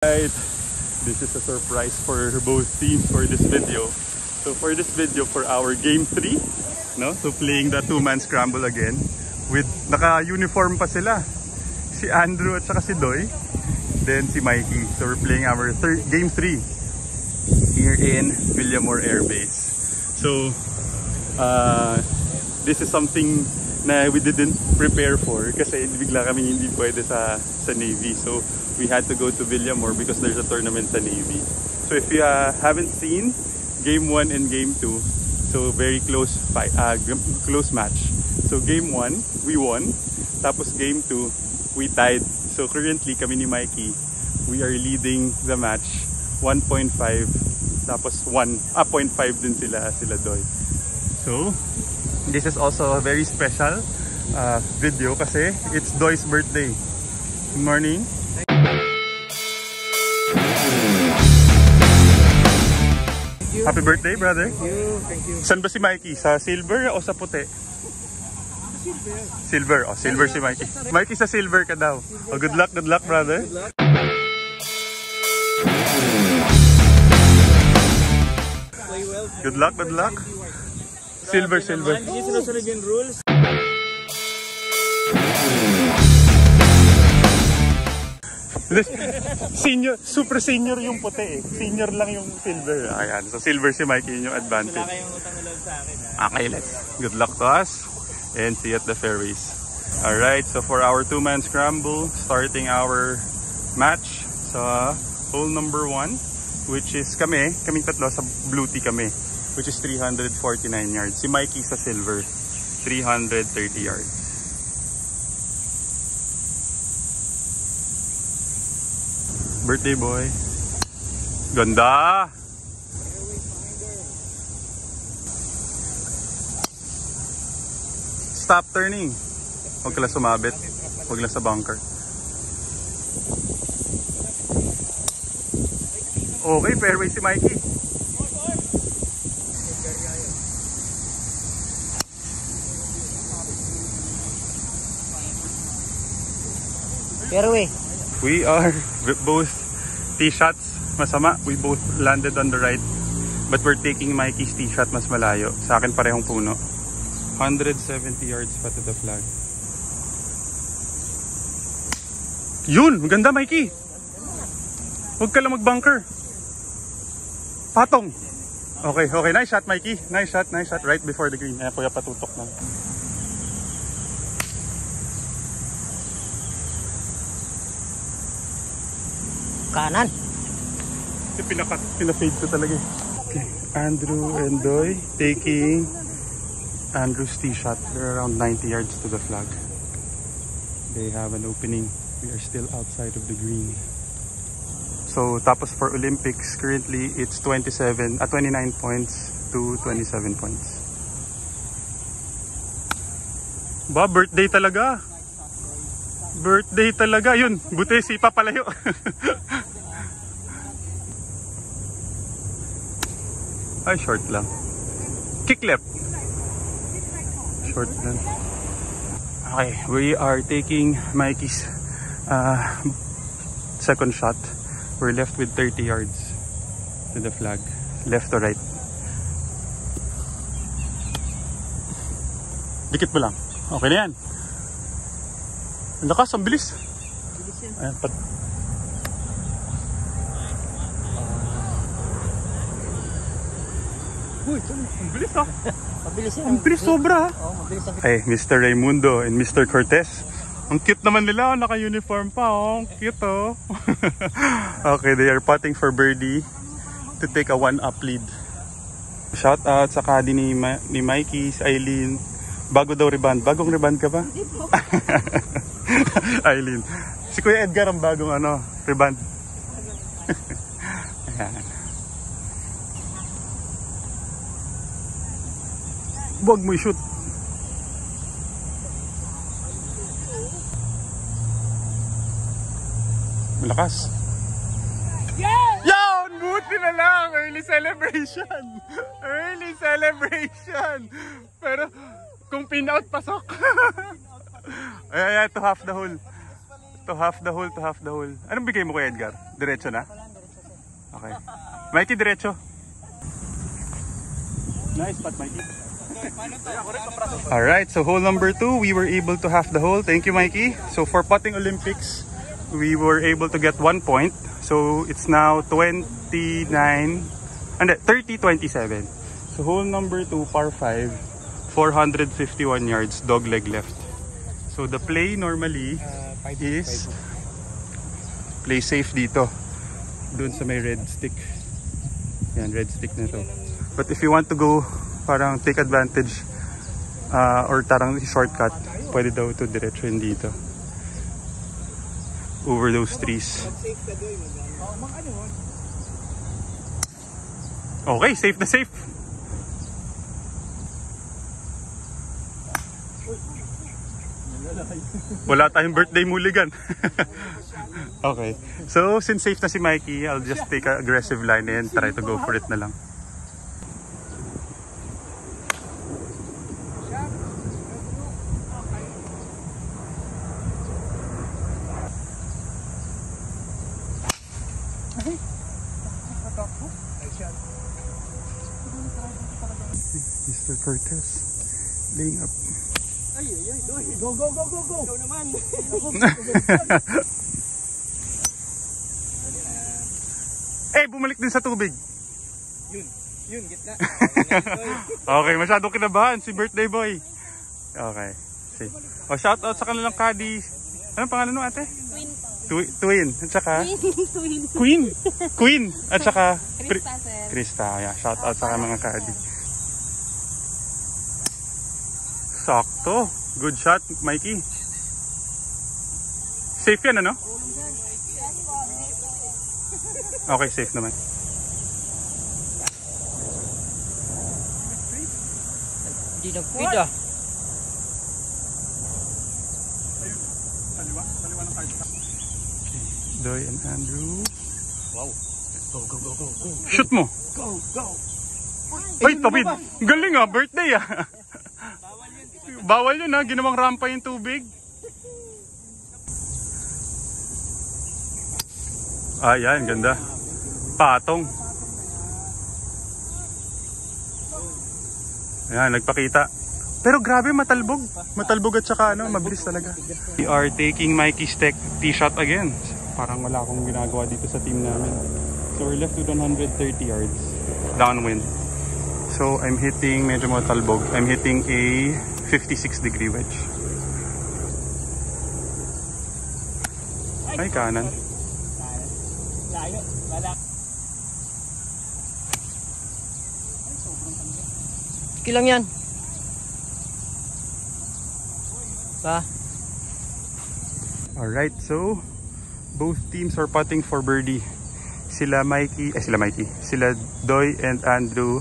Right, this is a surprise for both teams for this video. So for this video, for our game 3, no? So playing the two-man scramble again with naka-uniform pa sila. Si Andrew at saka si Doy. Then si Mikey. So we're playing our game 3 here in Villamor Air Base. So this is something na we didn't prepare for kasi bigla kami hindi pwede sa Navy. So we had to go to Villamor because there's a tournament sa Navy. So if you haven't seen game 1 and game 2, so very close close match. So game 1 we won, tapos game 2 we tied. So currently kami ni Mikey, we are leading the match 1.5, tapos 0.5 din sila Doy. So this is also a very special video kasi it's Doy's birthday. Good morning. Happy birthday, brother. Thank you, thank you. Saan ba si Mikey? Sa silver o sa puti? Silver. Silver. Oh, silver si Mikey. Mikey, sa silver ka daw. Oh, good luck, brother. Good luck. Play well. Good luck. Silver. Hindi sinusunod yung rules. Senior, super senior yung puti eh. Senior lang yung silver. Ayan, so silver si Mikey, yun yung advantage. Wala kayong utang na loob sa akin. Okay, let's. Good luck to us and see you at the fairways. Alright, so for our two-man scramble, starting our match sa hole number 1, which is kaming tatlo sa blue tee kami, which is 349 yards. Si Mikey sa silver, 330 yards. Birthday boy. Ganda! Stop turning. Huwag ka lang sumabit. Huwag lang sa bunker. Okay, fairway si Mikey. Fairway. We are both tee shots masama. We both landed on the right, but we're taking Mikey's tee shot mas malayo. Sa akin parehong puno. 170 yards pa to the flag. Yun! Maganda, Mikey! Huwag ka lang mag-bunker. Patong! Okay. Nice shot, Mikey. Nice shot. Right before the green. Ayan, kuya, patutok na. Kanan. Pinafade ko talaga. Okay. Andrew and Doy taking Andrew's tee shot. They're around 90 yards to the flag. They have an opening. We are still outside of the green. So tapos for Olympics, currently it's 29 points to 27 points. Ba, birthday talaga. Birthday talaga. Yun, buti si papalayo. Ay, short lang. Kick left. Short lang. Okay, we are taking Mikey's second shot. We're left with 30 yards to the flag. Left to right. Dikit mo lang. Okay na yan. Ang lakas, ang bilis. Ayan, uy, ang bilis ha. Mabilis yan. Ang bilis sobra ha. Oh, mabilis ang Hey, Mr. Raimundo and Mr. Cortez. Ang cute naman nila, naka-uniform pa oh. Ang cute oh. Okay, they are putting for birdie to take a 1-up lead. Shout out sa kadi ni Mikey, si Eileen. Bago daw reband. Bagong reband ka ba? Eileen. Si Kuya Edgar ang bagong reband. Ayan. Huwag mo i-shoot. Malakas. Yan! Buti na lang! Early celebration! Early celebration! Pero kung pin out, pasok. Ayan, to half the hole. to half the hole, to half the hole. Anong bigay mo kay Edgar? Diretso na? Okay. Mikey, diretso. Nice spot, Mikey. Alright, so hole number 2, we were able to half the hole. Thank you, Mikey. So for putting Olympics, we were able to get 1 point. So it's now 30-27. So hole number 2, par 5, 451 yards, dog leg left. So the play normally is play safe dito. Doon sa may red stick. Yan, red stick na to. But if you want to go parang take advantage or tarang shortcut, pwede daw to diretso yun dito. Over those trees. Okay, safe na safe. Wala tayong birthday mulligan. Okay. So, since safe na si Mikey, I'll just take an aggressive line and try to go for it na lang. Mr. Cortez laying up. Go, go, go, go, go! Go naman! Eh, bumalik din sa tubig. Yun, gitna. Okay, masyadong kinabahan si birthday boy. Okay, safe. O, shout out sa kanilang caddy. Anong pangalan mo, ate? Twin. At saka? Twin. Queen. At saka? Krista, sir. Krista, yeah. Shout out sa mga caddy. Sakto. Good shot, Mikey. Safe yan, ano? Okay, safe naman. Hindi nag-feed ah. Kaliwa ng card. Doy and Andrew. Wow. Go, go, go, go, go. Shoot mo. Go, go. Ay, tapid. Galing ah, birthday ah. Bawal yun ah, ginawang rampa yung tubig. Ayan, ganda. Patong. Ayan, nagpakita. Pero grabe, matalbog. Matalbog at saka ano, mabilis talaga. We are taking Mikey's tee shot again. Parang wala akong ginagawa dito sa team namin. So we're left with 130 yards. Downwind. So I'm hitting, medyo matalbog. I'm hitting a 56-degree wedge. Ay, kanan. Layo. Wala. Kilang yan. Ba? Alright, so both teams are putting for birdie. Sila Doy and Andrew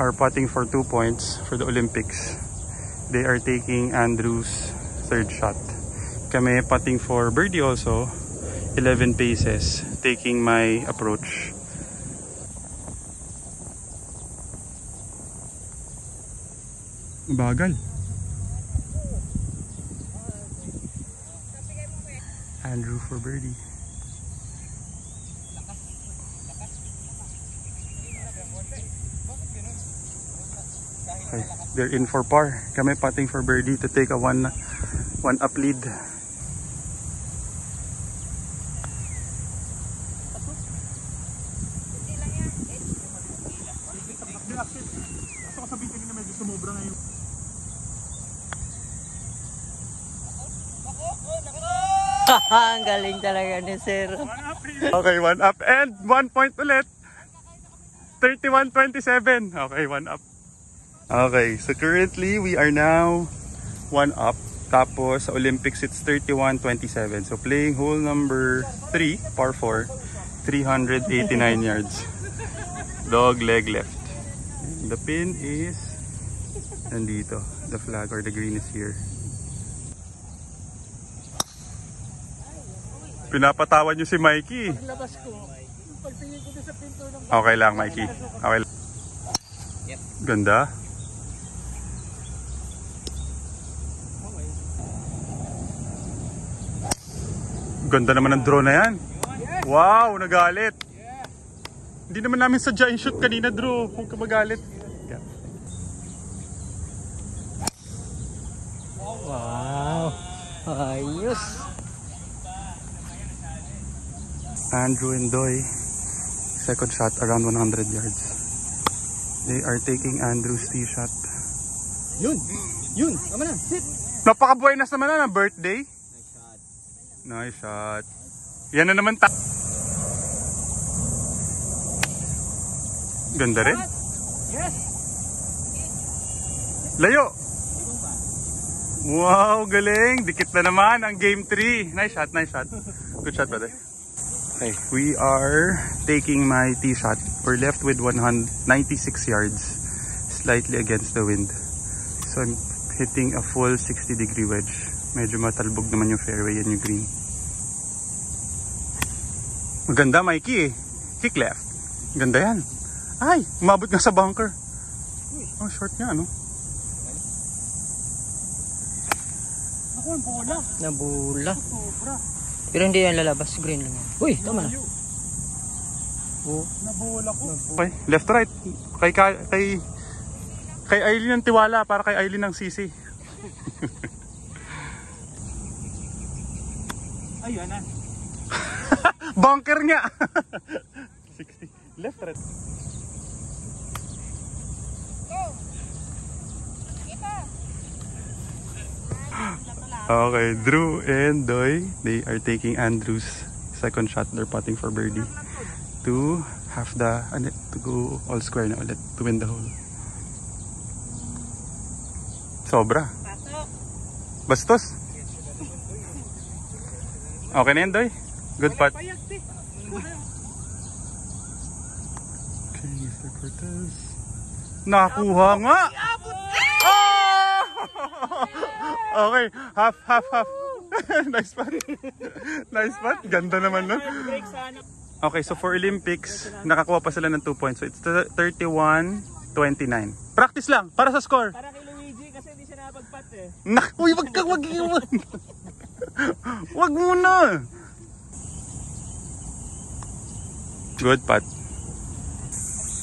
are putting for 2 points for the Olympics. They are taking Andrew's third shot. Kami putting for birdie also, 11 paces, taking my approach. Bagal. Andrew for birdie. Okay, they're in for par. Kami putting for birdie to take a one up lead. Ang galing talaga ni Sir. Okay, 1 up and 1 point ulit. 31-27. Okay, 1 up. Okay, so currently we are now 1 up. Tapos sa Olympics it's 31-27. So playing hole number 3, par 4, 389 yards. Dog leg left. The pin is nandito. The flag or the green is here. Pinapatawan nyo si Mikey. Paglabas ko, pagtingin ko sa pinto ng... Okay lang, Mikey. Okay lang. Ganda. Ganda naman ng drone na yan. Wow, nagalit. Hindi naman namin sadya yung shoot kanina, Drew. Huwag ka magalit. Yeah. Wow. Ayos. Andrew and Doy. Second shot around 100 yards. They are taking Andrew's tee shot. Yun. Yun. Tama na. Sit. Napaka-buenas naman na birthday. Nice shot. Nice shot. Yan na naman ganda rin. Yes. Layo. Wow, galing. Dikit na naman ang game 3. Nice shot, nice shot. Good shot, brother. Okay, we are taking my tee shot. We're left with 196 yards. Slightly against the wind. So I'm hitting a full 60-degree wedge. Medyo matalbog naman yung fairway and yung green. Maganda, Mikey eh. Kick left. Ganda yan. Ay, umabot nga sa bunker. Oh, short nga, ano? Ako, bola. Nabula. Pero hindi yan lalabas. Green lang yan. Uy, tama na. Oh. Nabola ko. Okay, left to right. Kay Aileen ng tiwala para kay Aileen ng sisi. Ayun na. Bunker nga. 60. Left right. Okay, Drew and Doy, they are taking Andrew's second shot. They're putting for birdie to have the to go all square na ulit to win the hole. Sobra. Bastos. Okay na yan, Doy. Good putt. Okay, Mr. Cortez. Nakakuha nga. Okay, half. Nice putt. Nice putt. Ganda naman, no? Okay, so for Olympics, nakakuha pa sila ng 2 points. So it's 31-29. Practice lang, para sa score. Para kay Luigi kasi hindi siya nakapag-putt eh. Uy, wag iwan. Wag muna. Good putt.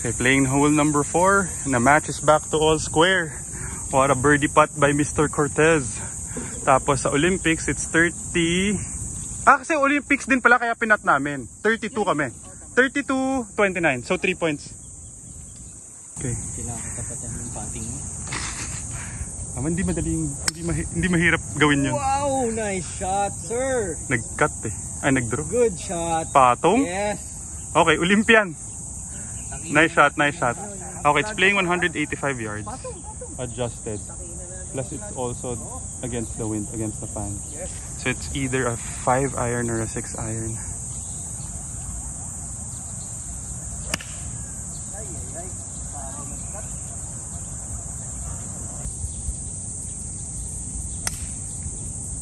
Okay, playing hole number 4. And the match is back to all square. What a birdie putt by Mr. Cortez. Tapos sa Olympics, it's 30... kasi Olympics din pala kaya pinat namin. 32 kami. 32-29. So 3 points. Okay. Kinakatapatan yung pating mo. Hindi mahirap gawin yun. Wow, nice shot, sir. Nag-cut eh. Ay, nag-draw. Good shot. Patong? Yes. Okay, Olympian. Nice shot, nice shot. Okay, it's playing 185 yards. Adjusted. Plus it's also against the wind, against the fan. So it's either a 5 iron or a 6 iron.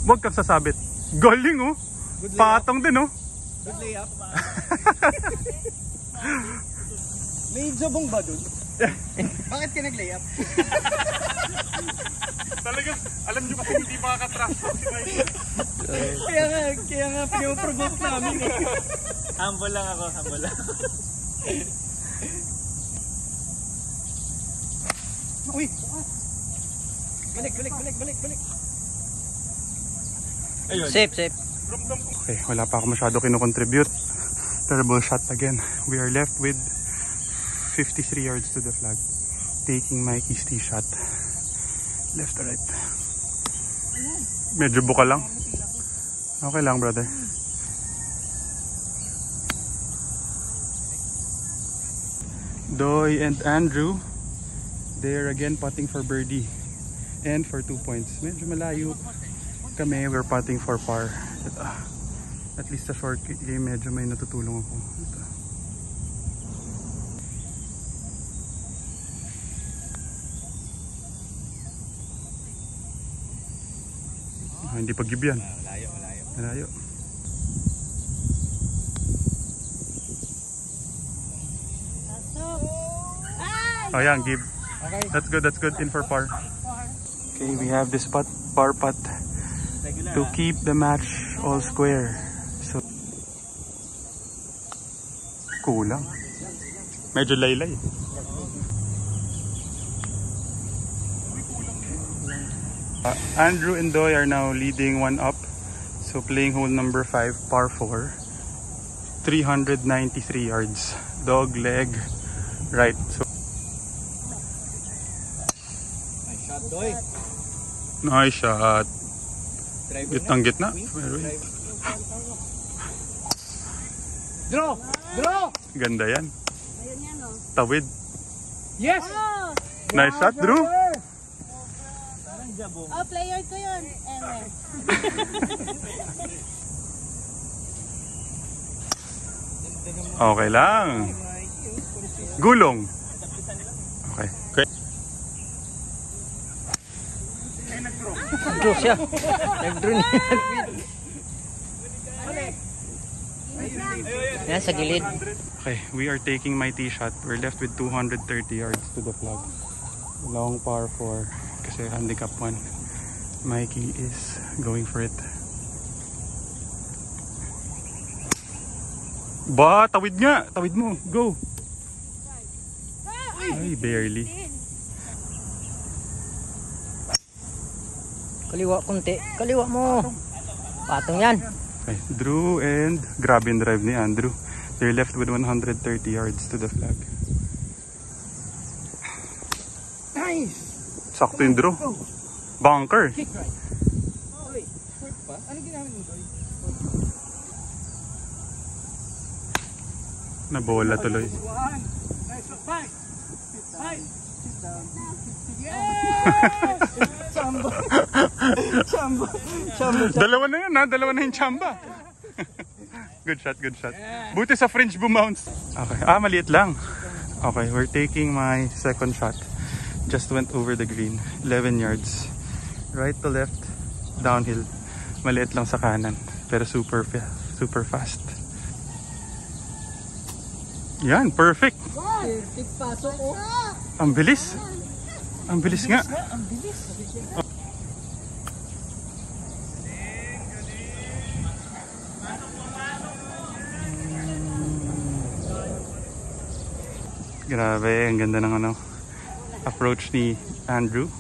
Huwag kang sasabit. Galing oh. Patong din oh. Good layup. May jabong ba dun? Bakit ka nag-layup? Talagang, alam nyo kasi hindi makakatrust si Michael. Kaya nga pinaprovoke namin eh. Humble lang ako, humble lang. Uy! Balik. Ayun. Safe. Okay, wala pa ako masyado kinocontribute. Terrible shot again. We are left with 53 yards to the flag. Taking Mikey's tee shot. Left to right. Medyo buka lang. Okay lang, brother. Doy and Andrew, they are again putting for birdie and for 2 points. Medyo malayo kami. We're putting for par. At least sa short game, medyo may natutulong ako. Hindi pag-give yan. Malayo. Oh yeah, give. Okay. That's good. In for par. Okay, we have this par putt to keep the match all square. Kulang. Medyo laylay. Andrew and Doy are now leading 1 up. So playing hole number 5, par 4. 393 yards. Dog leg right. So Nice shot, Doy. nice shot. Gitnang-gitna. Draw! Draw! Ganda yan. Ayun yan, oh. Tawid. Yes! Oh, Nice shot, Drew. Parang jabong. oh, player ko yun. Ewe. Okay lang. Gulong. Okay. Okay. Draw siya. Nag-draw niya. Yan sa gilid. Okay, we are taking my tee shot. We're left with 230 yards to the flag. Long par 4 kasi handicap 1. Mikey is going for it. Ba, tawid nga. Tawid mo. Go. Ay, barely. Kaliwa kunti. Kaliwa mo. Patong yan. Okay, Drew and grabe yung drive ni Andrew. They're left with 130 yards to the flag. Nice! Sakto yung Drew. Bunker. Kick right. Doy, short pa? Ano ginamit mo, Doy? Nabola tuloy. One. Nice shot. Five. Five. Sit down. Yes! Chamba. Chamba. Chamba. Dalawa na yun ha. Dalawa na yung chamba. Good shot, good shot. Buti sa French bounce. Okay. Ah, maliit lang. Okay, we're taking my second shot. Just went over the green. 11 yards. Right to left. Downhill. Maliit lang sa kanan. Pero super fast. Yan, perfect. Perfect paso ko. Ang bilis. Ang bilis nga. Ang bilis. Grabe, ang ganda ng approach ni Andrew.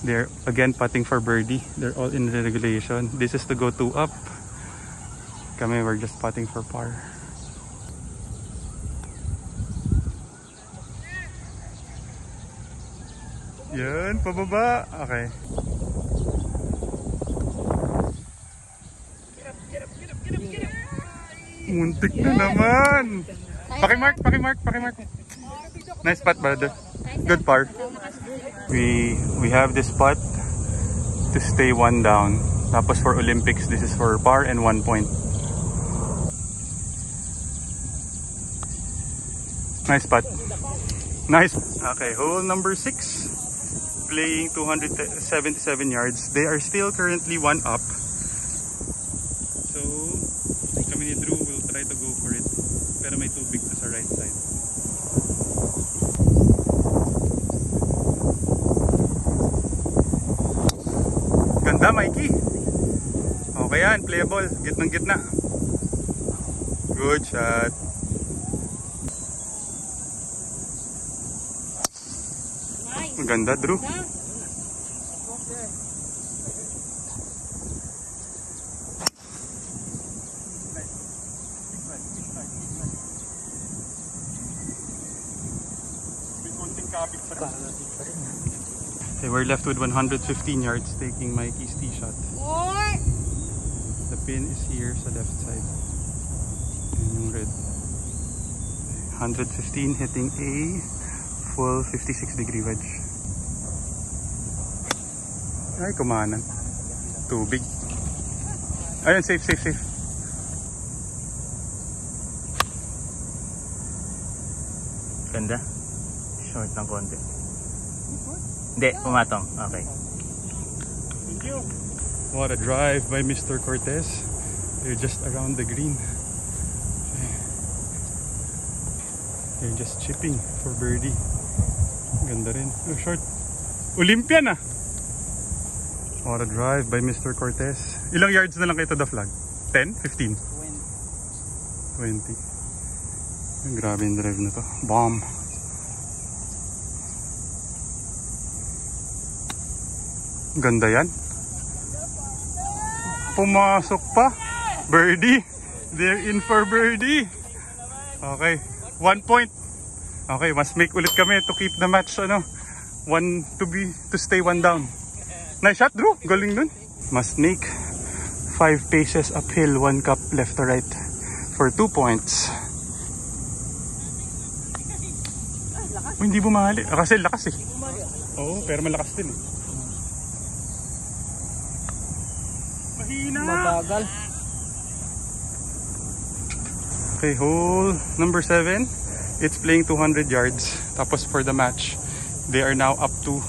They're again putting for birdie. They're all in the regulation. This is to go 2 up. Kami, we're just putting for par. Yan, pababa. Okay. Muntik na naman. Pakimark. Nice spot, brother. Good par. We have this spot to stay 1 down. Tapos for Olympics, this is for par and 1 point. Nice spot. Nice. Okay, hole number 6. Playing 277 yards. They are still currently 1 up. So, kami ni Drew will try to go for it. Pero may tubig to sa right side. Ganda, Mikey. Okay yan, playable. Gitnang-gitna. Good shot. Ang ganda, Drew. Okay, we're left with 115 yards taking Mikey's tee shot. The pin is here sa left side. And yung red. 115 hitting a full 56-degree wedge. Ay, kumanan. Tubig. Ayun, safe. Ganda. Short ng konti. Hindi, pumatong. Okay. Thank you. What a drive by Mr. Cortez. They're just around the green. They're just chipping for birdie. Ganda rin. Oh, short. Olympian ah. What a drive by Mr. Cortez. Ilang yards na lang kayo to the flag? 10? 15? 20. Grabe yung drive na to. Bomb. Ganda yan. Pumasok pa. Birdie. They're in for birdie. Okay. 1 point. Okay, must make ulit kami to keep the match. Ano? To stay 1 down. Nice shot, Drew. Galing dun. Must make 5 paces uphill, 1 cup left to right for 2 points. Oh, hindi bumali. Kasi lakas eh. Oo, pero malakas din eh. Mahina. Mabagal. Okay, hole number 7. It's playing 200 yards. Tapos for the match, they are now up to.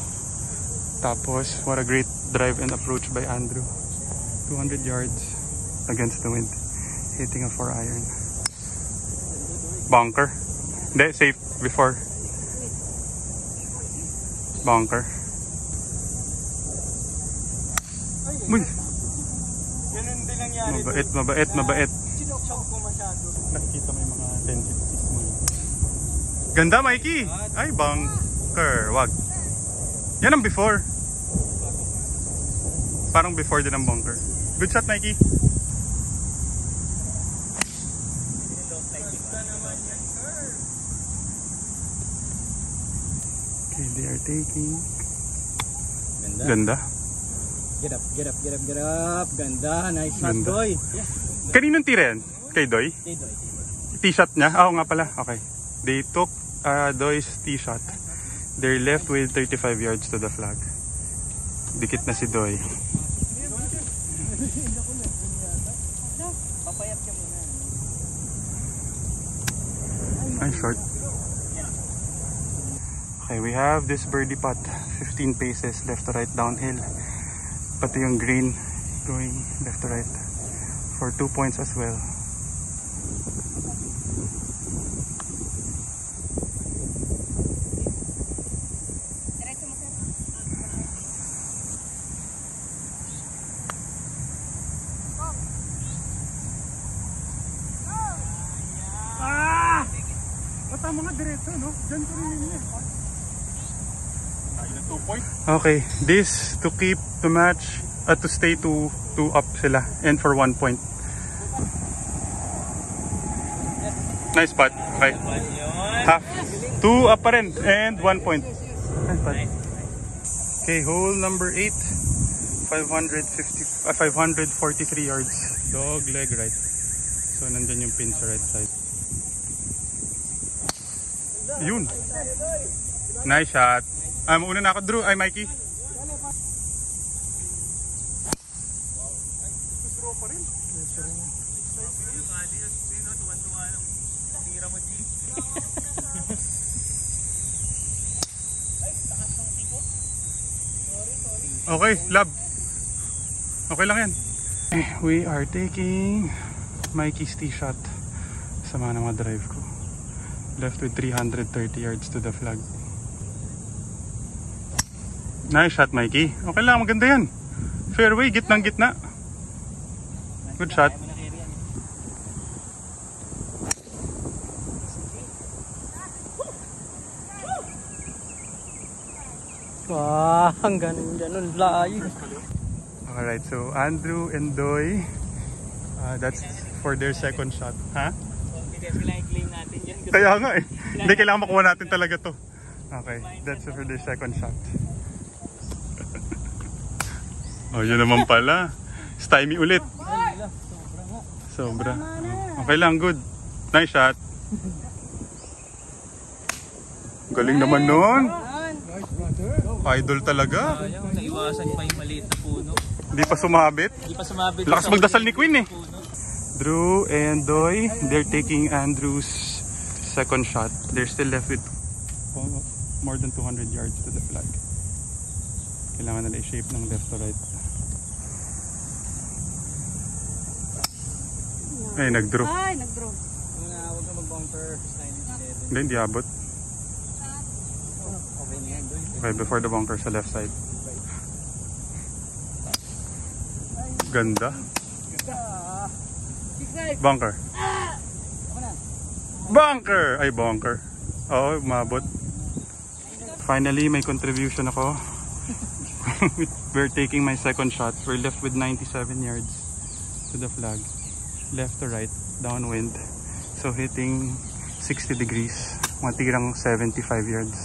Tapos, what a great drive and approach by Andrew. 200 yards against the wind. Hitting a 4-iron. Bunker. Hindi, safe before. Bunker. Uy! Mabait. Nakikita mo yung mga tendencies mo. Ganda, Mikey! Ay, bunker. Wag. Yan ang before. Parang before din ang bunker. Good shot, Mikey. Okay, they are taking. Ganda. Get up. Ganda. Nice shot, Ganda. Doy. Kaninong tira yan? Kay Doy? T-shot niya? Oo nga pala. Okay. They took Doy's T-shot. They're left with 35 yards to the flag. Dikit na si Doy. Ay, short. Okay, we have this birdie putt. 15 paces left to right downhill. Pati yung green going left to right for 2 points as well. Mga diretso, no? Diyan ko rin yun. Okay, this to keep the match to stay 2 up sila and for 1 point. Nice putt. Okay. Half. 2 up pa rin and 1 point. Nice putt. Okay, hole number 8. 543 yards. Dog leg right. So nandyan yung pin sa right side. Yun. Nice shot. Mauna na ako, Drew. Ay, Mikey. Okay, lab. Okay lang yan. We are taking Mikey's tee shot. Sama ng mga drive ko. Left with 330 yards to the flag. Nice shot, Mikey. Okay lang, maganda yan. Fairway, gitnang gitna. Good shot. Wah, ang ganun layo. Alright, so Andrew and Doy, that's for their second shot. Ha? Kaya nga eh. Hindi, kailangan makuha natin talaga to. Okay, that's for their second shot. Oh, yun naman pala. Stymie ulit. Sobra. Okay lang, good. Nice shot. Galing naman nun. Idol talaga. Naiwasan pa yung maliit na puno. Hindi pa sumabit. Lakas magdasal ni Queen eh. Drew and Doy, they're taking Andrew's second shot. They're still left with more than 200 yards to the flag. Kailangan nila i-shape ng left to right. Ay, nag-draw. Ay, nag-draw. Huwag na mag-bunker. Hindi abot. Okay, before the bunker sa left side. Ganda. Bunker. Bunker! Ay, bunker. Oo, umabot. Finally, may contribution ako. We're taking my second shot. We're left with 97 yards to the flag. Left to right, downwind. So hitting 60 degrees. Mga tirang 75 yards.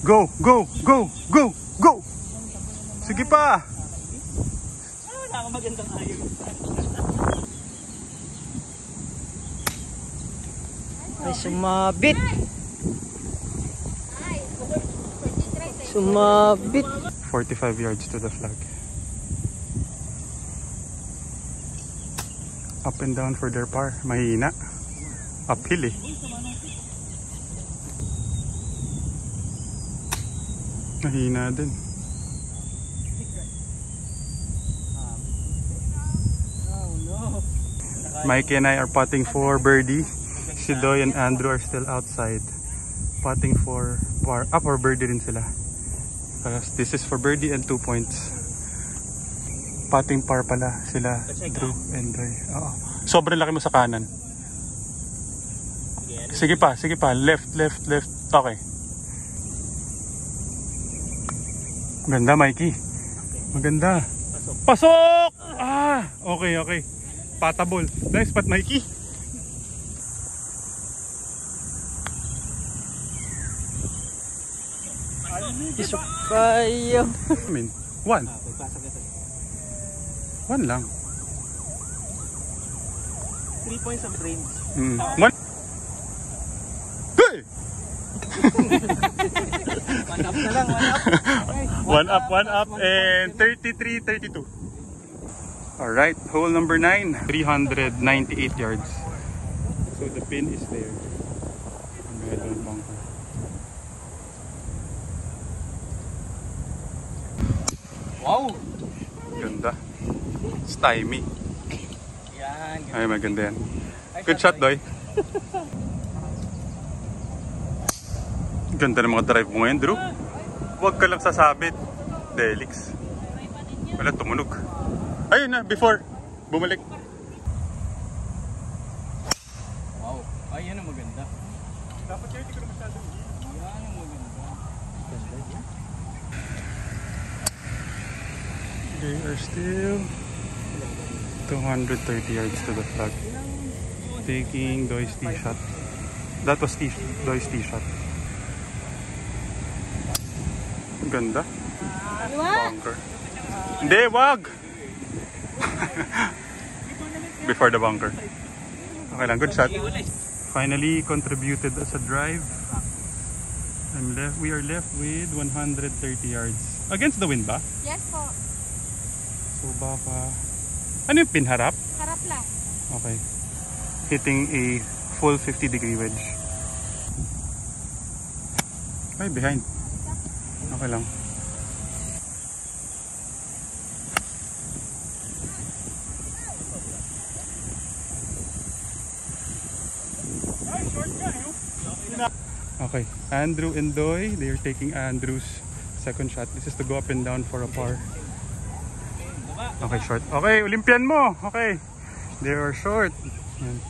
Go! Go! Go! Go! Go! Sige pa! Wala akong magandang ayaw. Ay, sumabit! Sumabit! 45 yards to the flag. Up and down for their par. Mahina. Uphill eh. Mahina din. Mikey and I are putting for birdie. Si Doy and Andrew are still outside. Putting for par. For birdie rin sila. This is for birdie and 2 points. Putting par pala sila, Drew and Doy. Oo. Sobrang laki mo sa kanan. Sige pa, sige pa. Left, left, left. Okay. Maganda, Mikey. Maganda. Pasok! Ah! Okay, okay. Patabol. Nice spot, Mikey. Isok kayo. I mean, one. One lang. 3 points of range. One. Hey! One up na lang, one up. One up, and 33-32. Alright, hole number 9, 398 yards. So the pin is there. Meron bunker. Wow! Ganda. Stymie. Yan. Ay, maganda yan. Good shot, Doy. Ganda ng mga drive mo ngayon, Drew. Huwag ka lang sasabit. Delix. Wala, tumunog. Ayun na, before. Bumalik. Wow. Ay, yan ang maganda. Dapat kayo, hindi ko na masyadong. Yan ang maganda. Ganda yan. They are still 230 yards to the flag. Taking Doy's tee shot. That was Doy's tee shot. Ganda. Bunker. Hindi, wag! Before the bunker. Okay lang, good shot. Finally contributed as a drive. We are left with 130 yards. Against the wind ba? Yes po. So baka... Ano yung pinharap? Harap lang. Okay. Hitting a full 50-degree wedge. Ay, behind. Okay lang. Okay, Andrew and Doy, they are taking Andrew's second shot. This is to go up and down for a par. Okay, short. Okay, Olympian mo. Okay. They are short. Yan.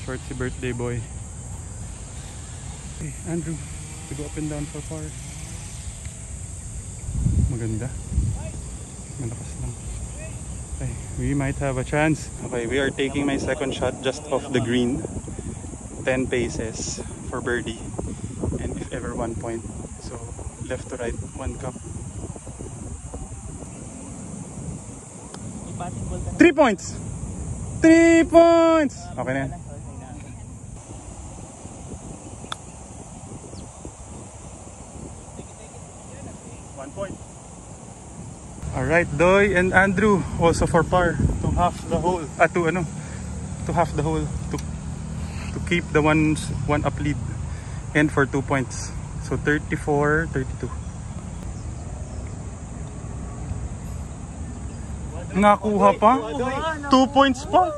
Short si birthday boy. Okay, Andrew, to go up and down for par. Maganda. Malakas lang. Okay, we might have a chance. Okay, we are taking my second shot just off the green. 10 paces for birdie. And if ever 1 point. So, left to right, 1 cup. 3 points! 3 points! Okay na yan. Alright, Doy and Andrew also for par to half the hole. To half the hole to keep the one up lead and for 2 points. So 34-32. Nakuha pa? 2 points pa?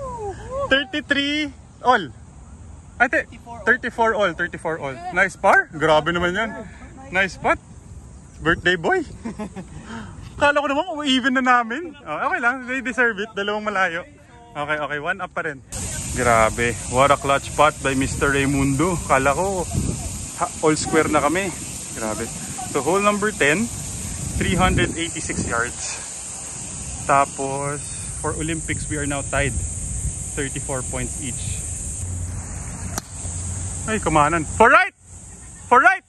33 all. Ate, 34 all, 34 all. Nice par? Grabe naman yan. Nice spot. Birthday boy. Kala ko naman, even na namin. Oh, okay lang, they deserve it. Dalawang malayo. Okay, okay. 1 up pa rin. Grabe, what a clutch putt by Mr. Raimundo. Kala ko all square na kami. Grabe. So hole number 10, 386 yards. Tapos for Olympics we are now tied, 34 points each. Ay, kumanan. For right! For right!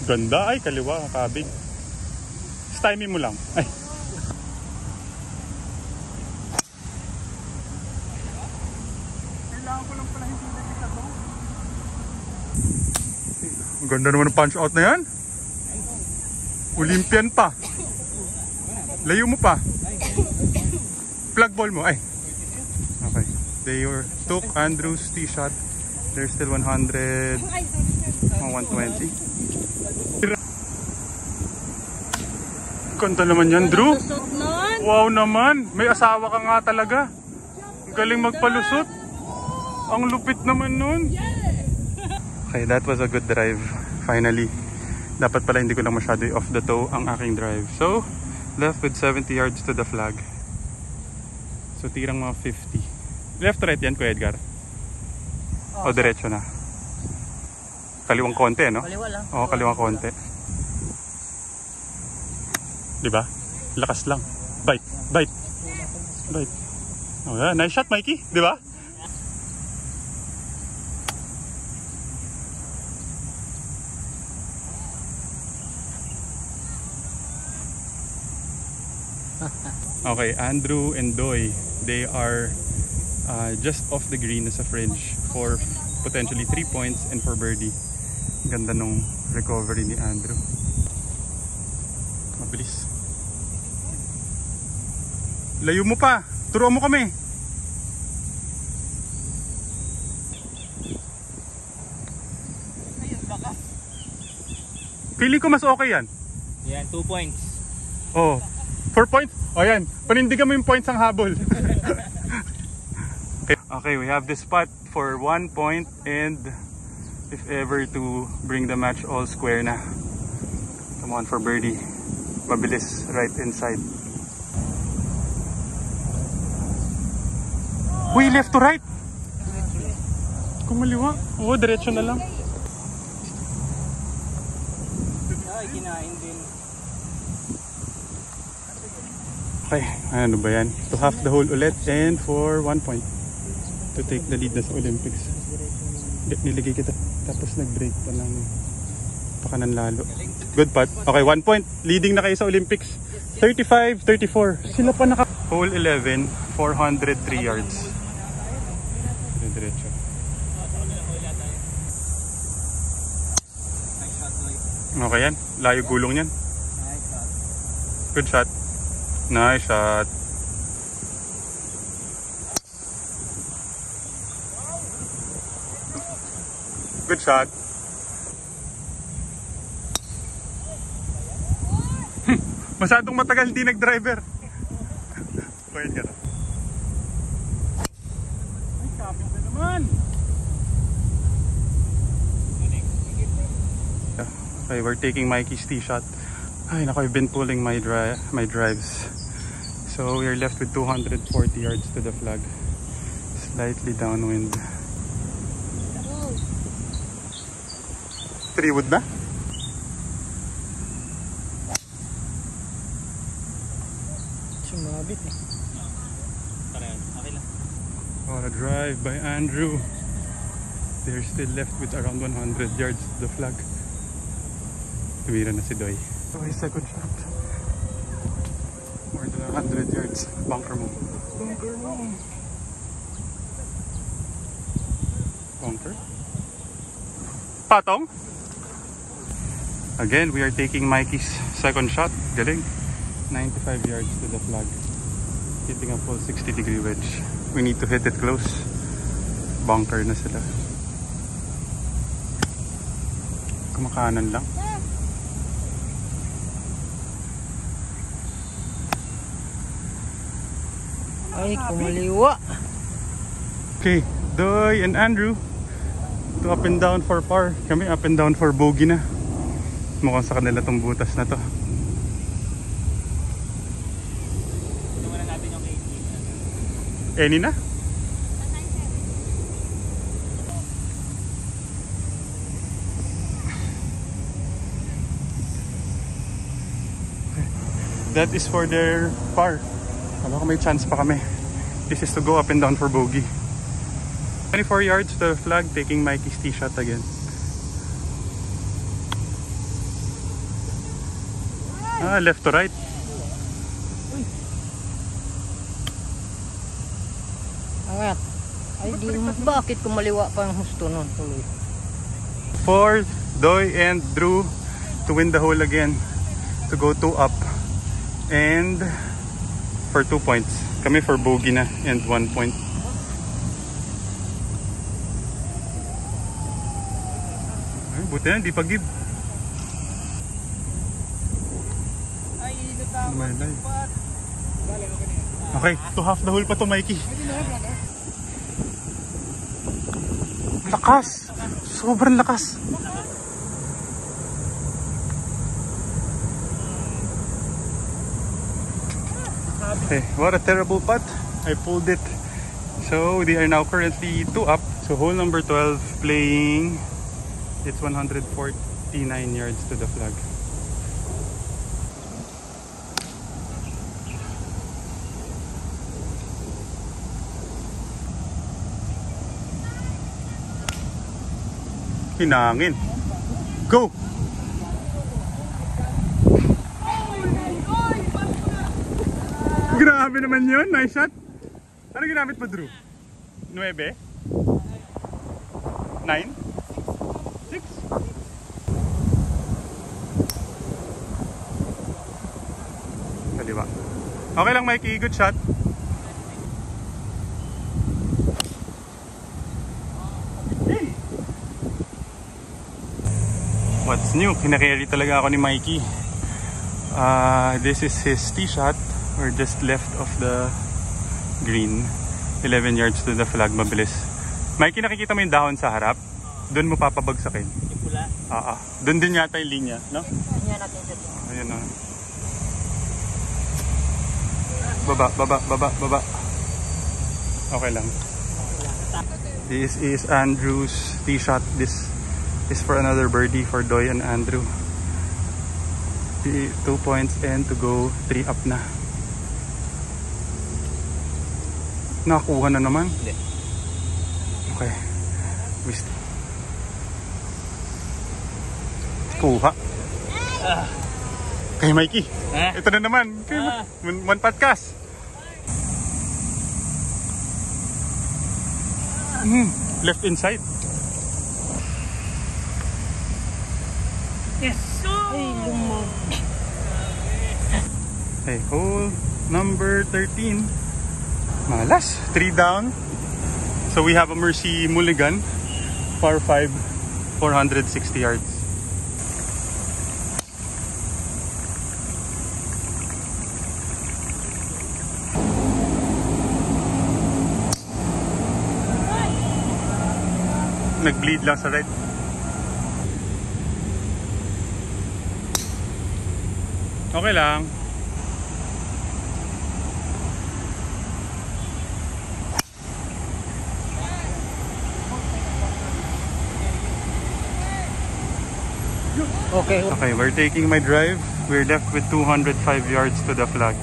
Ganda. Ay, kaliwa ang kabig. Stymie mo lang. Ay. Ang ganda naman ng punch out na yan. Olympian pa. Layo mo pa. Plug ball mo. Ay. Okay. They took Andrew's tee shot. There's still 100. 120. Ganda naman yan, Drew. Wow naman. May asawa ka nga talaga. Ang galing magpalusot. Ang lupit naman nun. Okay, that was a good drive. Finally. Dapat pala hindi ko lang masyado off the toe ang aking drive. So, left with 70 yards to the flag. So, tirang mga 50. Left to right yan, Kuya Edgar? O diretso na? Kaliwang konti, no? Kaliwa lang. Oo, kaliwang konti. Diba? Lakas lang. Bite, bite, bite. Oh, yeah. Nice shot, Mikey. Diba? Okay, Andrew and Doy, they are just off the green as a fringe for potentially 3 points and for birdie. Ganda nung recovery ni Andrew. Mabilis. Layo mo pa. Turuan mo kami. Feeling ko mas okay yan. Yan, 2 points. Oh, 4 points? O yan, panindigan mo yung points ang habol. Okay, we have this putt for 1 point and if ever to bring the match all square na. Come on for birdie. Mabilis, right inside. Uy, left to right. Kumaliwa. Oo, diretso na lang. Ay, kinain din. Okay, ano ba yan? To half the hole ulit and for 1 point. To take the lead na sa Olympics. Niligay kita. Tapos nag-break pa ng pakanan lalo. Good putt. Okay, 1 point. Leading na kayo sa Olympics. 35-34. Sila pa naka... Hole 11, 403 yards. Diretso. Okay yan. Layo gulong yan. Good shot. Nice shot. Good shot. Masyadong matagal hindi nag-driver. Pwede ka na. Ay, kapit na naman. Okay, we're taking Mikey's tee shot. Ay, naku, I've been pulling my drives. So we're left with 240 yards to the flag. Slightly downwind. 3 wood na? Sumabit eh. Okay lang. What a drive by Andrew. They're still left with around 100 yards to the flag. Tumira na si Doy. So his second shot. More than 100 yards. Bunker mo. Bunker mo. Bunker? Patong? Again, we are taking Mikey's second shot. Galing. 95 yards to the flag. Hitting a full 60-degree wedge. We need to hit it close. Bunker na sila. Kumakanan lang. Ay, kumaliwa. Okay, Doy and Andrew. To up and down for par. Kami up and down for bogey na. Mukhang sa kanila tong butas na to. Ito muna natin Any na? That is for their par. Baka may chance pa kami. This is to go up and down for bogey. 24 yards to the flag, taking Mikey's tee shot again. Left to right. Angat. Ay, di mo. Bakit kumaliwa pa ang husto nun? Tuloy. For Doy and Drew to win the hole again. To go 2 up. And for 2 points. Kami for bogey na and 1 point. Ay, buti na, di pag-give. Okay, to half the hole pa to, Mikey. Lakas! Sobrang lakas! Okay, what a terrible putt. I pulled it. So they are now currently 2 up. So hole number 12 playing. It's 149 yards to the flag. Hinangin. Go! Grabe naman yun. Nice shot. Ano ginamit mo, Drew? 9? 9? 6? Kaliwa. Okay lang, Mikey. Good shot. What's new? Kinakarry talaga ako ni Mikey. This is his tee shot. We're just left of the green. 11 yards to the flag. Mabilis. Mikey, nakikita mo yung dahon sa harap? Doon mo papabagsakin. Yung pula? Doon din yata yung linya, no? Linya natin sa dito. Ayan na. Baba. Okay lang. This is Andrew's tee shot. This is for another birdie for Doy and Andrew. 2 points and to go 3 up na. Nakakuha na naman? Hindi. Okay. Kuha. Kay Mikey. Ito na naman. One podcast. Left inside. Yes. Okay, hole number 13. Malas. 3 down. So we have a Mercy Mulligan. Par 5. 460 yards. Nag-bleed lang sa right. Okay lang. Okay, we're taking my drive. We're left with 205 yards to the flag.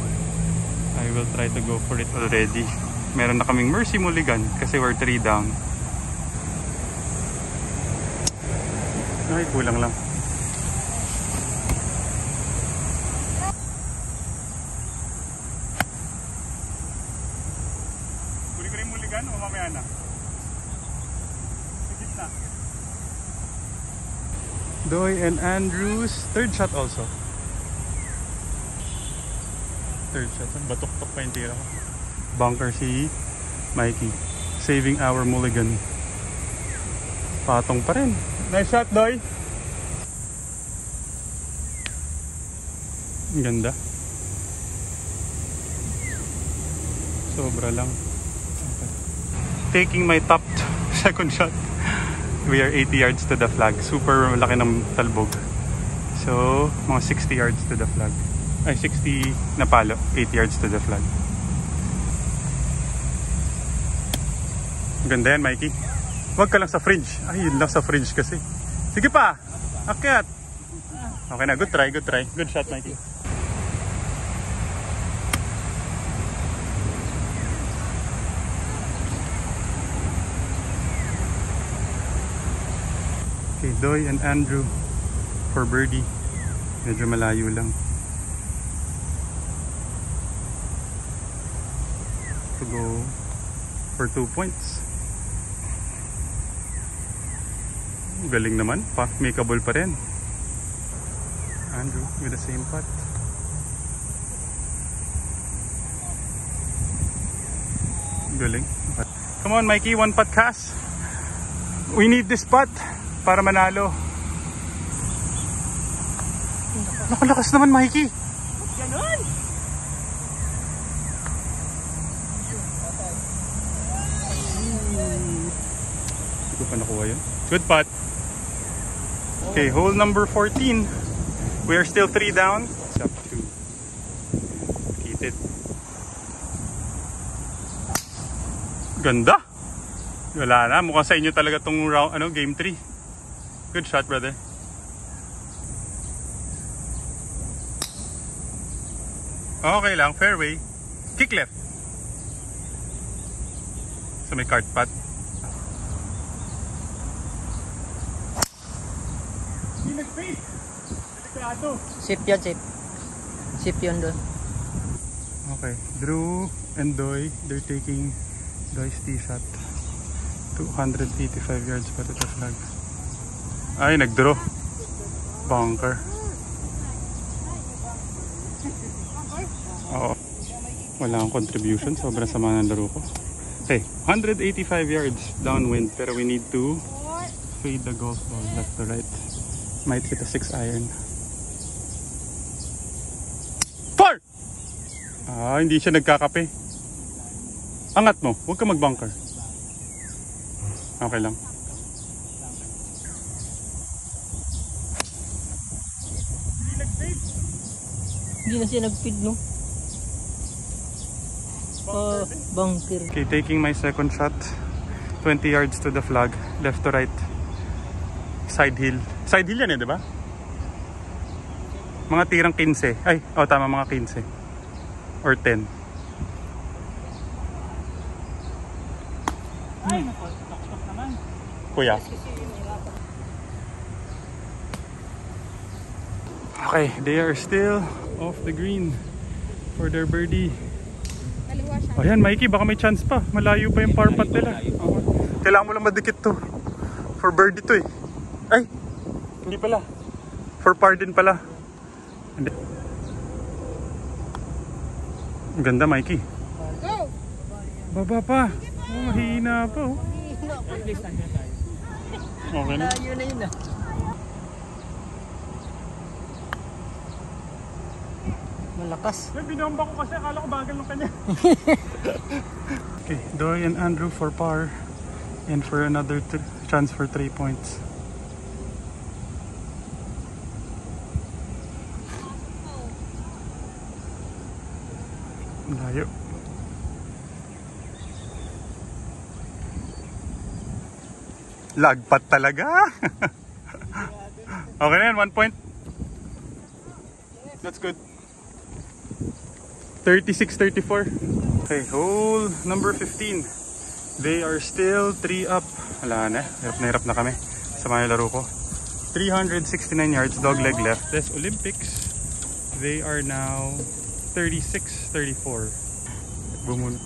I will try to go for it already. Meron na kaming Mercy Mulligan kasi we're 3 down. Ay, kulang lang. Kulit ko rin Mulligan o mamaya na? Sigit na. Doy and Andrew's third shot also. Third shot. Batok-tok pa yung tira ko. Bunker si Mikey. Saving our Mulligan. Patong pa rin. Nice shot, Doy. Ang ganda. Sobra lang. Okay. Taking my top second shot. We are 80 yards to the flag. Super laki ng talbog. So, mga 60 yards to the flag. Ay, 60 na palo. 8 yards to the flag. Ganda yan, Mikey. Huwag ka lang sa fringe. Ay, yun lang sa fringe kasi. Sige pa! Akyat! Okay na, good try, good try. Good shot, Mikey. Okay, Doy and Andrew for birdie. Medyo malayo lang. To go for 2 points. Galing naman, makeable pa rin. Andrew with the same putt. Galing. Come on, Mikey, 1 putt cast. We need this putt para manalo. Nakalakas naman, Mikey. Ganon! Hindi ko pa nakuha yun. Good putt. Okay, hole number 14. We are still 3 down. It's up to hit it. Ganda. Wala na. Mukhang sa inyo talaga tong round, game 3. Good shot, brother. Okay lang, fairway. Kick left. So may cart putt. Hindi nag-fade. Delikado. Sip yan, sip. Sip yun doon. Okay, Drew and Doy, they're taking Doy's tee shot. 285 yards pa to the flag. Ay, nag-draw. Bunker. Oo. Wala akong contribution. Sobrang sama ng laro ko. Okay, 185 yards downwind. Pero we need to fade the golf ball left to right. Might hit a 6 iron. 4! Hindi siya nagkakape. Angat mo. Huwag ka mag-bunker. Okay lang. Hindi na siya nag-feed, no? Bunker. Okay, taking my second shot. 20 yards to the flag. Left to right. Side hill. Side hill yan di ba? Mga tirang 15. Ay, tama, mga 15. Or 10. Ay, nakastok naman. Kuya. Okay, they are still off the green for their birdie. Ayan, Mikey, baka may chance pa. Malayo pa yung par putt nila. Kailangan mo lang madikit to. For birdie to eh. Ay, hindi pala. For par din pala. Hindi. Ang ganda, Mikey. Go! Baba pa. Mahina pa. Okay na. Yun na yun na. Malakas. Binomba ko kasi, akala ko bagal ng kanya. Okay, Doy and Andrew for par. And for another chance for 3 points. Layo. Lagpat talaga. Okay na yan, 1 point. That's good. 36-34. Okay, hole number 15. They are still 3 up. Wala na, hirap na kami. Sama yung laro ko. 369 yards, dog leg left. This Olympics, they are now 36-34. Bumun.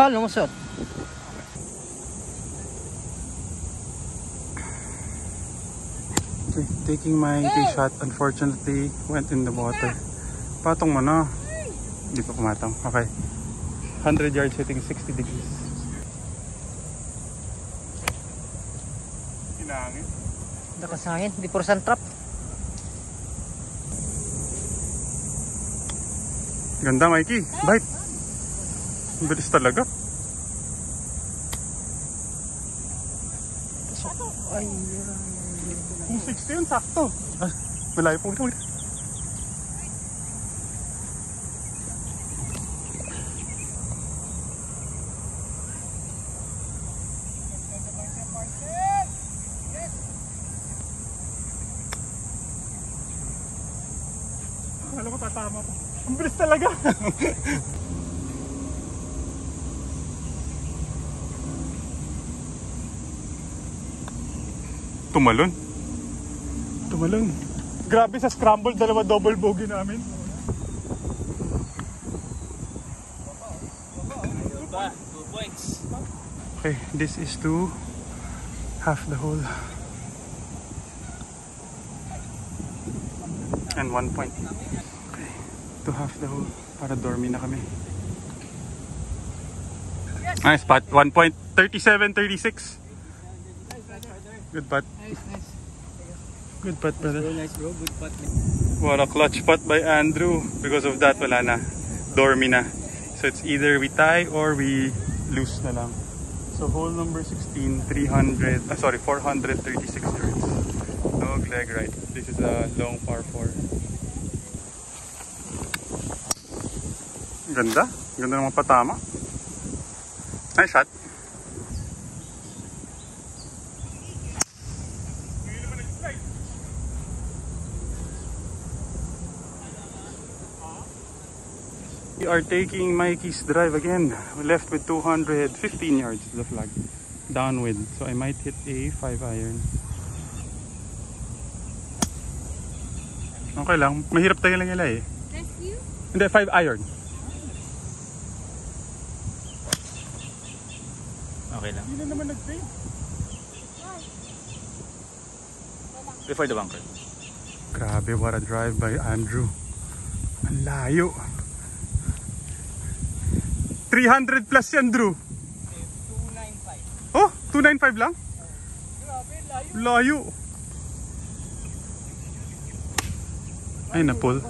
Lumusot. Okay, taking my tee shot, unfortunately went in the water. Patong mo na. Hindi pa pumatong. Okay. 100 yards hitting 60 degrees. Hinangin. Nakasangin. Di puro sun trap. Ganda, Mikey. Bite. Ang bilis talaga. Ay, Kung 60 yun, sakto. Ah, malayo po. Alam ko tatama po. Ang bilis talaga. Tumalon. Tumalon. Grabe sa scramble, dalawa double bogey namin. Okay, this is to half the hole. And 1 point. Okay, to half the hole para dormi na kami. Nice putt. 1 point. 37-36. Good putt. Good putt, brother. nice bro, good putt. What a clutch putt by Andrew. Because of that, wala na. Dormi na. So it's either we tie or we lose na lang. So hole number 16, 436 yards. Dog leg right. This is a long par 4. Ganda. Ganda ng mga patama. Nice shot. We are taking Mikey's drive again. We left with 215 yards to the flag. Downwind. So I might hit a 5 iron. Okay lang. Mahirap tayo lang nila eh. Rescue? Hindi, 5 iron. Okay lang. Hindi na naman nag-fail. Before the bunker. Grabe, what a drive by Andrew. Ang layo. 300 plus yan, Drew. 295. Oh, 295 lang? Grabe, layo. Ay, napul.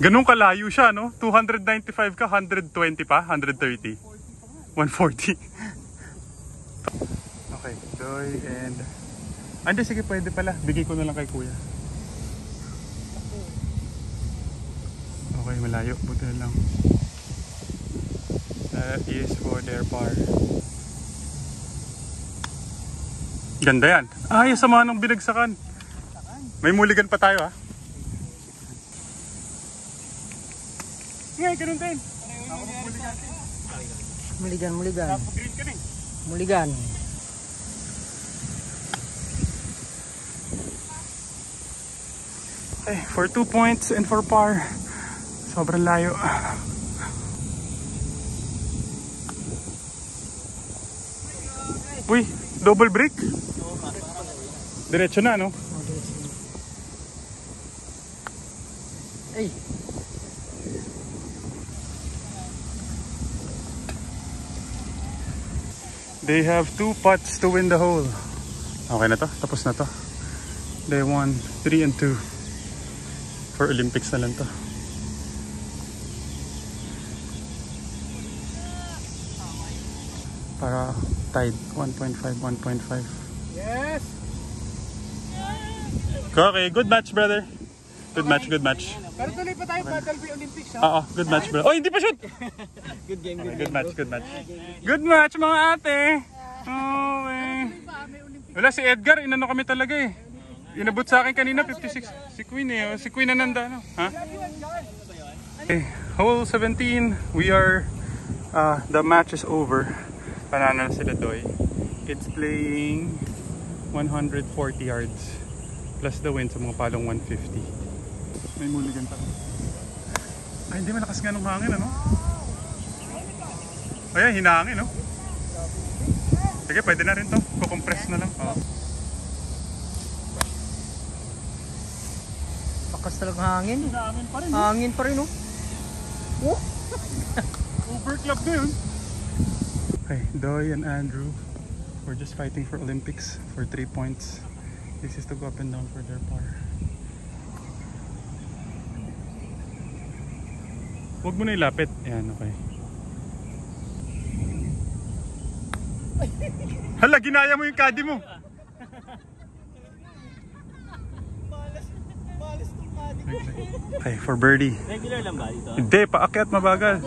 Ganun kalayo siya, no? 295 ka, 120 pa, 130. 140. Okay, Doy and... Andi, sige, pwede pala. Bigay ko na lang kay kuya. Okay, malayo. Buti na lang. That is for their par. Ganda yan. Ay, sama ng binagsakan. May muligan pa tayo, ha? Ngay, ganun din. Muligan. Green ka rin. Muligan. Okay, for 2 points and for par. Sobrang layo. Uy, double break. Diretso na, no? Ay. They have 2 putts to win the hole. Okay na to, tapos na to. They won 3 and 2. For Olympics na lang to. Para tied 1.5, 1.5. Yes. Okay, good match, brother. Good match. Pero tuloy pa tayo Paddle Bay Olympics, ha? Oo, good match, bro. Oh, hindi pa shoot. Good game. Good match. Good match, mga ate. Okay. Wala, si Edgar, inano kami talaga eh. Inabot sa akin kanina 56. Si Queen eh. Si Queen Ananda, no? Ha? Okay, hole 17. We are the match is over. Panalo na sila, Doy. It's playing 140 yards plus the wind sa mga palong 150. May muligan pa. Ay, hindi malakas nga ng hangin, ano? Ayan, hinahangin, no? Sige, pwede na rin to. Kukompress na lang. Oh. Lakas talagang hangin. Hangin pa rin. Hangin pa rin, no? Oh. Overclub na yun. Okay, Doy and Andrew. We're just fighting for Olympics for 3 points. This is to go up and down for their par. Huwag mo na ilapit. Ayan, okay. Hala, ginaya mo yung caddy mo. Okay, for birdie. Regular lang ba dito? Hindi, paakyat mabagal.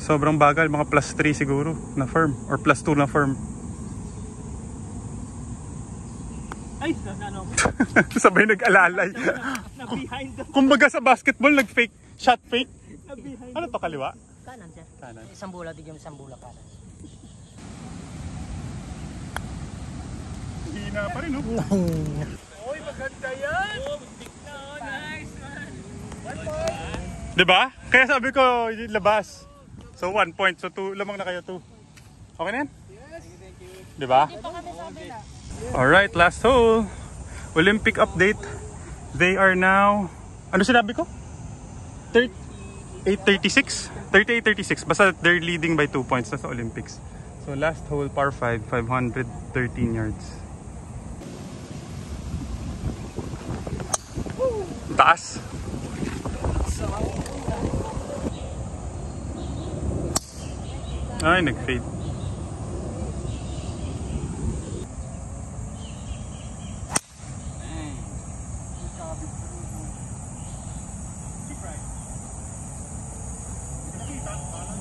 Sobrang bagal, mga plus 3 siguro na firm. Or plus 2 na firm. Ay, ano? Sabay nag-alalay. Na-behind the... Kumbaga sa basketball, nag-fake, shot fake. Na-behind Ano to, kaliwa? Kanan sir. Kanan. Isang bola, tigyan isang bola kanan. Hina pa rin, no? Uy, maganda yan! Oh, nice man! 1 point! Diba? Kaya sabi ko, yung labas. So 1 point. So 2, lamang na kayo 2. Okay na yan? Yes! Thank you. Diba? Alright, last hole. Olympic update. They are now, ano sinabi ko? 8:36? 38:36. Basta they're leading by 2 points na sa Olympics. So last hole, par 5, 513 yards. Taas. Ay, nag-fade.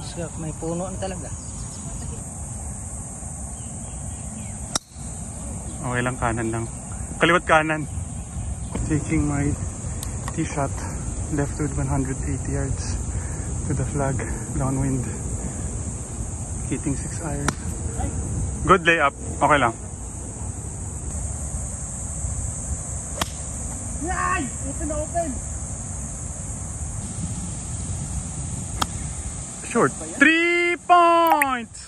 Siya, may puno na talaga. Okay lang, kanan lang. Kaliwat kanan. Taking my tee shot. Left with 180 yards to the flag. Downwind. Hitting 6 iron. Good layup. Okay lang. Yay! Open na open! Short. 3 points!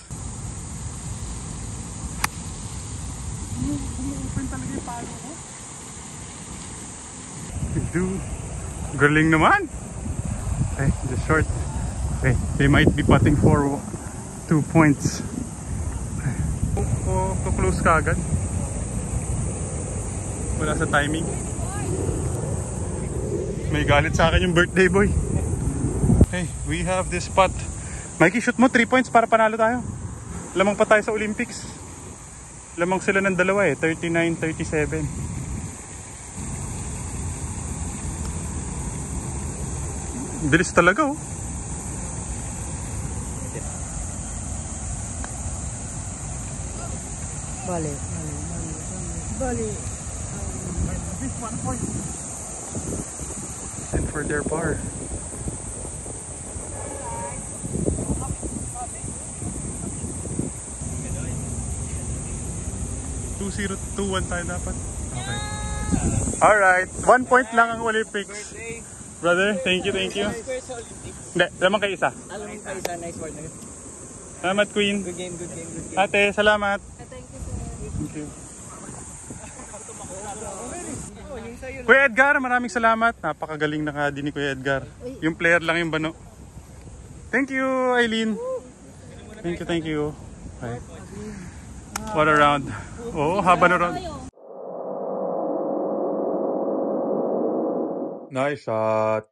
Open talaga yung palo ko. Galing naman. Okay, just short. Okay, they might be putting for 2 points. Close ka agad. Wala sa timing. May galit sa akin yung birthday boy. Okay, we have this spot. Mikey, shoot mo 3 points para panalo tayo. Lamang pa tayo sa Olympics. Lamang sila ng dalawa eh, 39-37. Bilis talaga oh. Bali. This 1 point. And for their par. Two-0-2-1 tayo dapat. Okay. Alright, 1 point lang ang Olympics. Brother, thank you. Hindi, lamang kayo isa. Alam mo pa isa, nice work. Salamat, Queen. Good game. Ate, salamat. Thank you, sir. Thank you. Kuya Edgar, maraming salamat. Napakagaling na kadi ni Kuya Edgar. Yung player lang yung bano. Thank you, Aileen. Thank you. Okay. What a round. Oh, haba na round. Nice shot.